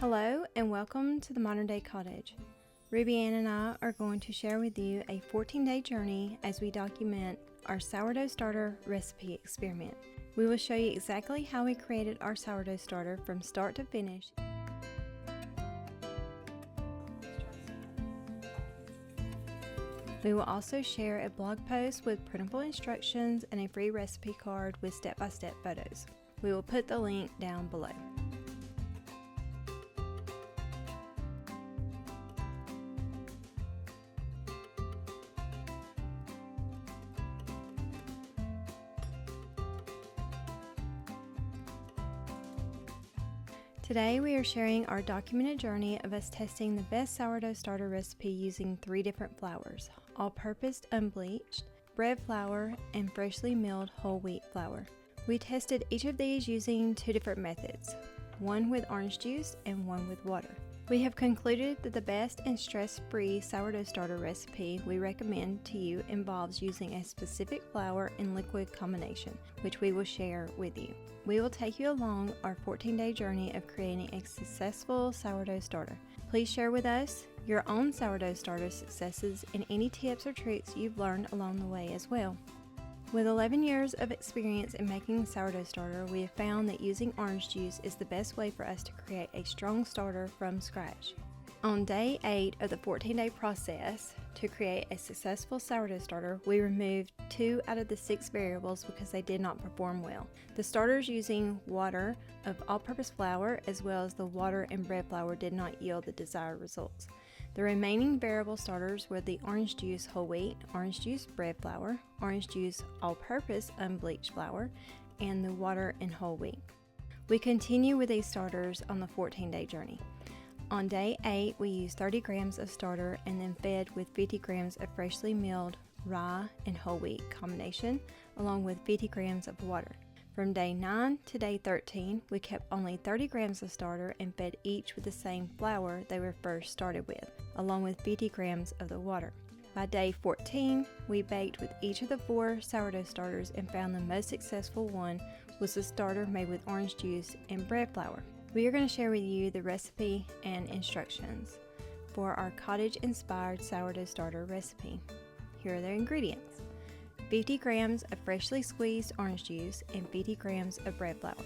Hello and welcome to the Modern Day Cottage. Ruby Ann and I are going to share with you a 14-day journey as we document our sourdough starter recipe experiment. We will show you exactly how we created our sourdough starter from start to finish. We will also share a blog post with printable instructions and a free recipe card with step-by-step photos. We will put the link down below. Today we are sharing our documented journey of us testing the best sourdough starter recipe using 3 different flours: all-purpose unbleached, bread flour, and freshly milled whole wheat flour. We tested each of these using 2 different methods, one with orange juice and one with water. We have concluded that the best and stress-free sourdough starter recipe we recommend to you involves using a specific flour and liquid combination, which we will share with you. We will take you along our 14-day journey of creating a successful sourdough starter. Please share with us your own sourdough starter successes and any tips or tricks you've learned along the way as well. With 11 years of experience in making sourdough starter, we have found that using orange juice is the best way for us to create a strong starter from scratch. On day 8 of the 14-day process to create a successful sourdough starter, we removed 2 out of the 6 variables because they did not perform well. The starters using water of all-purpose flour as well as the water and bread flour did not yield the desired results. The remaining variable starters were the orange juice whole wheat, orange juice bread flour, orange juice all-purpose unbleached flour, and the water and whole wheat. We continue with these starters on the 14-day journey. On day 8, we used 30 grams of starter and then fed with 50 grams of freshly milled rye and whole wheat combination, along with 50 grams of water. From day 9 to day 13, we kept only 30 grams of starter and fed each with the same flour they were first started with, along with 50 grams of the water. By day 14, we baked with each of the 4 sourdough starters and found the most successful one was the starter made with orange juice and bread flour. We are going to share with you the recipe and instructions for our cottage-inspired sourdough starter recipe. Here are the ingredients: 50 grams of freshly squeezed orange juice and 50 grams of bread flour.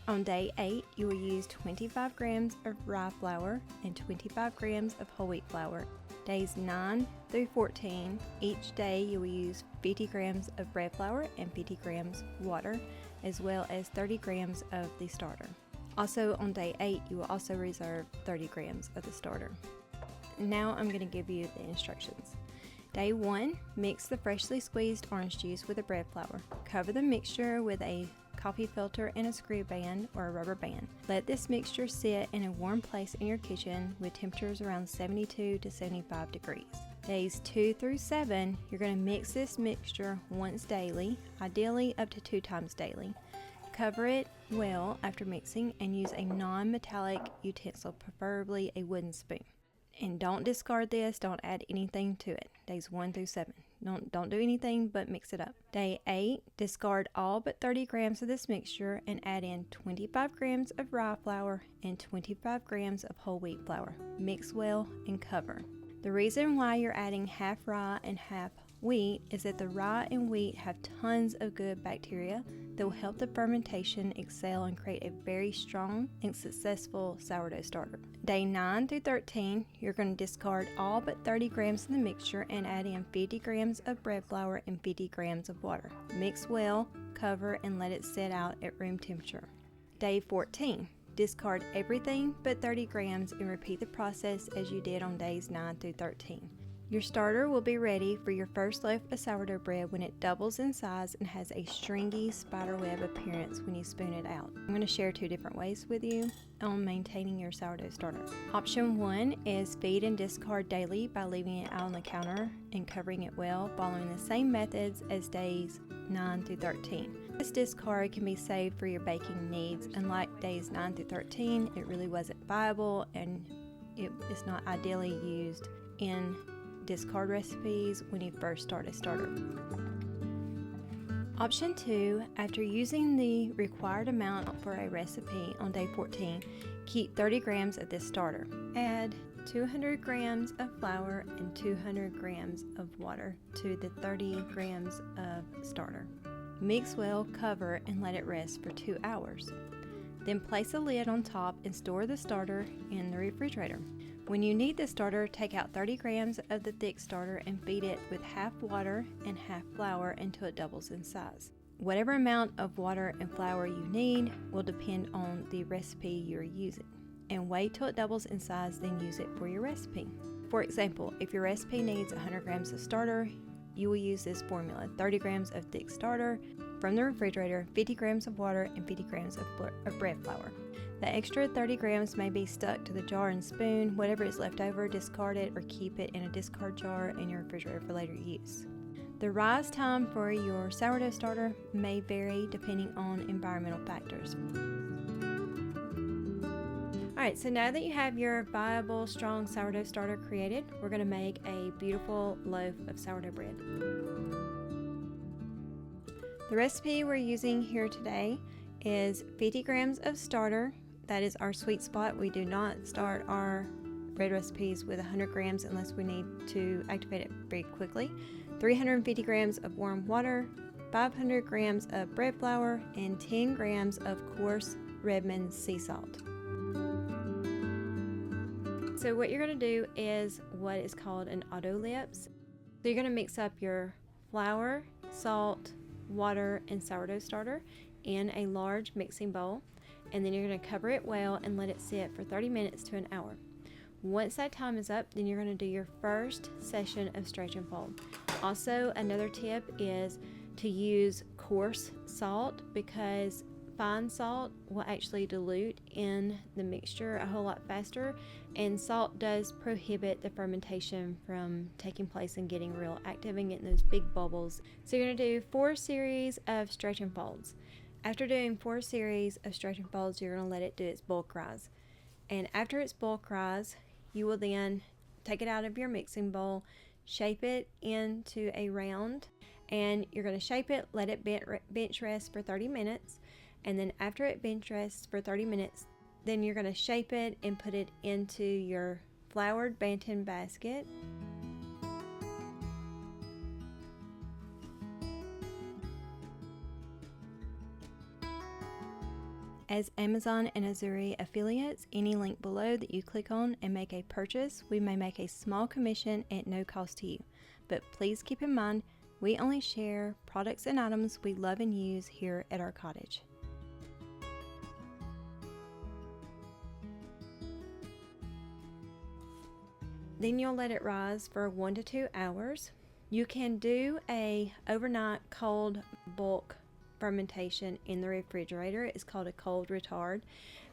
On day 8, you will use 25 grams of rye flour and 25 grams of whole wheat flour. Days 9 through 14, each day you will use 50 grams of bread flour and 50 grams water, as well as 30 grams of the starter. Also on day 8, you will also reserve 30 grams of the starter. Now I'm going to give you the instructions. Day 1, mix the freshly squeezed orange juice with the bread flour. Cover the mixture with a coffee filter and a screw band or a rubber band. Let this mixture sit in a warm place in your kitchen with temperatures around 72 to 75 degrees. Days 2 through 7, you're going to mix this mixture once daily, ideally up to 2 times daily. Cover it well after mixing and use a non-metallic utensil, preferably a wooden spoon. And don't discard this, don't add anything to it. Days 1 through 7. Don't do anything but mix it up. Day 8, discard all but 30 grams of this mixture and add in 25 grams of rye flour and 25 grams of whole wheat flour. Mix well and cover. The reason why you're adding half rye and half wheat is that the rye and wheat have tons of good bacteria that will help the fermentation excel and create a very strong and successful sourdough starter. Day 9 through 13, you're going to discard all but 30 grams of the mixture and add in 50 grams of bread flour and 50 grams of water. Mix well, cover, and let it sit out at room temperature. Day 14, discard everything but 30 grams and repeat the process as you did on days 9 through 13. Your starter will be ready for your first loaf of sourdough bread when it doubles in size and has a stringy spiderweb appearance when you spoon it out. I'm going to share 2 different ways with you on maintaining your sourdough starter. Option 1 is feed and discard daily by leaving it out on the counter and covering it well, following the same methods as days 9 through 13. This discard can be saved for your baking needs. Unlike days 9 through 13, it really wasn't viable and it is not ideally used in discard recipes when you first start a starter. Option 2, after using the required amount for a recipe on day 14, Keep 30 grams of this starter. Add 200 grams of flour and 200 grams of water to the 30 grams of starter. Mix well, cover, and let it rest for 2 hours. Then place a lid on top and store the starter in the refrigerator. When you need the starter, take out 30 grams of the thick starter and feed it with half water and half flour until it doubles in size. Whatever amount of water and flour you need will depend on the recipe you're using. And wait till it doubles in size, then use it for your recipe. For example, if your recipe needs 100 grams of starter, you will use this formula: 30 grams of thick starter from the refrigerator, 50 grams of water, and 50 grams of bread flour. The extra 30 grams may be stuck to the jar and spoon. Whatever is left over, discard it or keep it in a discard jar in your refrigerator for later use. The rise time for your sourdough starter may vary depending on environmental factors. Alright, so now that you have your viable, strong sourdough starter created, we're going to make a beautiful loaf of sourdough bread. The recipe we're using here today is 50 grams of starter. That is our sweet spot. We do not start our bread recipes with 100 grams unless we need to activate it very quickly. 350 grams of warm water, 500 grams of bread flour, and 10 grams of coarse Redmond sea salt. So what you're going to do is what is called an auto lips. So you're going to mix up your flour, salt, water, and sourdough starter in a large mixing bowl, and then you're going to cover it well and let it sit for 30 minutes to an hour. Once that time is up, then you're going to do your first session of stretch and fold. Also, another tip is to use coarse salt, because fine salt will actually dilute in the mixture a whole lot faster, and salt does prohibit the fermentation from taking place and getting real active and getting those big bubbles. So you're going to do 4 series of stretch and folds. After doing 4 series of stretch and folds, you're going to let it do its bulk rise. And after its bulk rise, you will then take it out of your mixing bowl, shape it into a round, and you're going to shape it, let it bench rest for 30 minutes. And then after it bench rests for 30 minutes, then you're going to shape it and put it into your floured Banton basket. As Amazon and Azuri affiliates, any link below that you click on and make a purchase, we may make a small commission at no cost to you. But please keep in mind, we only share products and items we love and use here at our cottage. Then you'll let it rise for 1 to 2 hours. You can do a overnight cold bulk fermentation in the refrigerator. It's called a cold retard,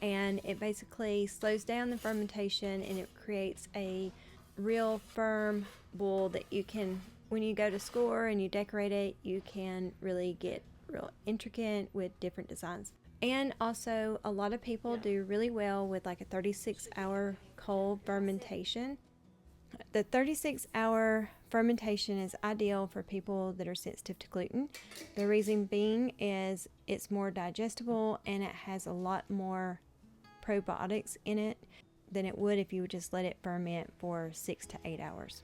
and it basically slows down the fermentation and it creates a real firm bowl that you can, when you go to score and you decorate it, you can really get real intricate with different designs. And also, a lot of people do really well with like a 36-hour cold fermentation. The 36-hour fermentation is ideal for people that are sensitive to gluten. The reason being is it's more digestible and it has a lot more probiotics in it than it would if you would just let it ferment for 6 to 8 hours.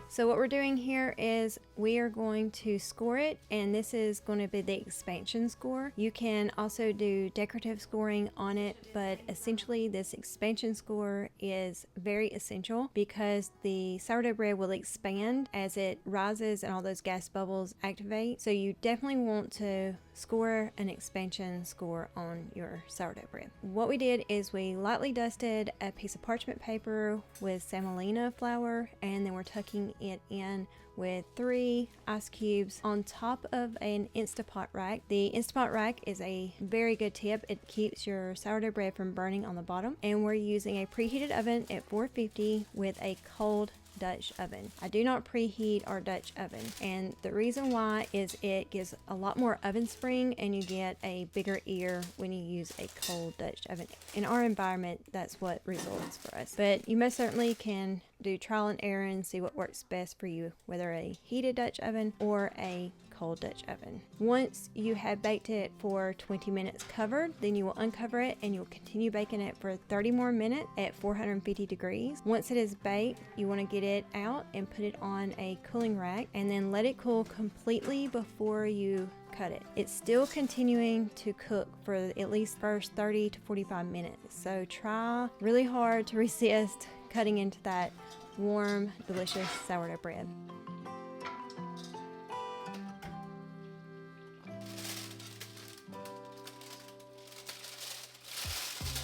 So what we're doing here is we are going to score it, and this is going to be the expansion score. You can also do decorative scoring on it, but essentially this expansion score is very essential because the sourdough bread will expand as it rises and all those gas bubbles activate. So you definitely want to score an expansion score on your sourdough bread. What we did is we lightly dusted a piece of parchment paper with semolina flour, and then we're tucking it in with 3 ice cubes on top of an Instapot rack. The Instapot rack is a very good tip. It keeps your sourdough bread from burning on the bottom, and we're using a preheated oven at 450 with a cold Dutch oven. I do not preheat our Dutch oven, and the reason why is it gives a lot more oven spring and you get a bigger ear when you use a cold Dutch oven. In our environment, that's what results for us, but you most certainly can do trial and error and see what works best for you, whether a heated Dutch oven or a cold Dutch oven. Once you have baked it for 20 minutes covered, then you will uncover it and you'll continue baking it for 30 more minutes at 450 degrees. Once it is baked, you want to get it out and put it on a cooling rack and then let it cool completely before you cut it. It's still continuing to cook for at least first 30 to 45 minutes. So try really hard to resist cutting into that warm, delicious sourdough bread.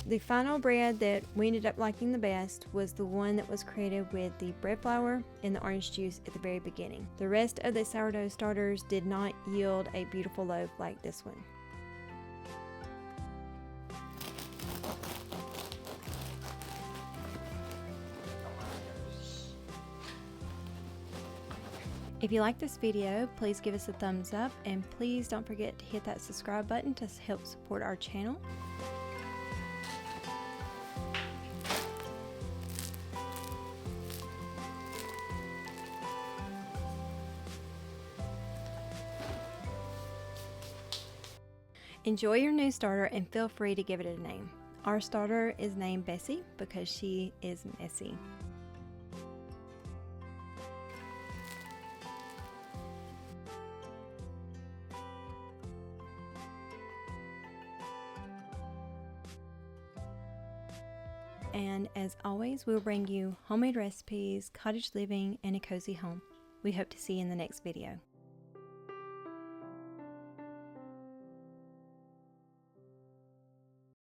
The final bread that we ended up liking the best was the one that was created with the bread flour and the orange juice at the very beginning. The rest of the sourdough starters did not yield a beautiful loaf like this one. If you like this video, please give us a thumbs up and please don't forget to hit that subscribe button to help support our channel. Enjoy your new starter and feel free to give it a name. Our starter is named Bessie because she is messy. And as always, we'll bring you homemade recipes, cottage living, and a cozy home. We hope to see you in the next video.